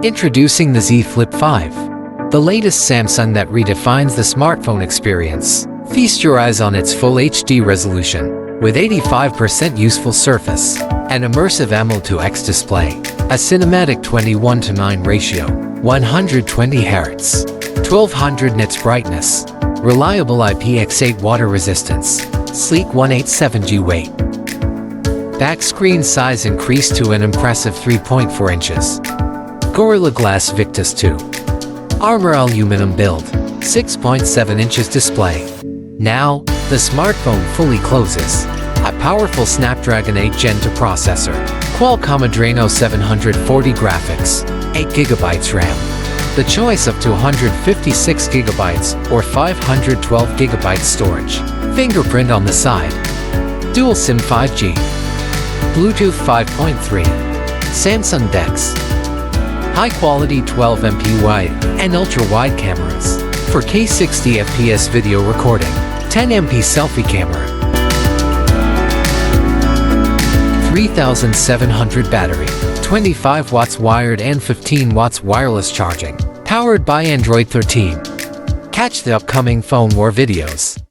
Introducing the Z Flip5, the latest Samsung that redefines the smartphone experience. Feast your eyes on its full HD resolution, with 85% useful surface, an immersive AMOLED display, a cinematic 21:9 ratio, 120 Hz, 1200 nits brightness, reliable IPX8 water resistance, sleek 187G weight. Back screen size increased to an impressive 3.4 inches. Gorilla Glass Victus 2. Armor aluminum build, 6.7 inches display. Now, the smartphone fully closes. A powerful Snapdragon 8 Gen 2 processor, Qualcomm Adreno 740 graphics, 8GB RAM. The choice of 256GB or 512GB storage. Fingerprint on the side. Dual SIM 5G. Bluetooth 5.3. Samsung DeX. High-quality 12MP wide and ultra-wide cameras. 4K 60fps video recording. 10MP selfie camera. 3700 battery. 25 watts wired and 15 watts wireless charging. Powered by Android 13. Catch the upcoming phone war videos.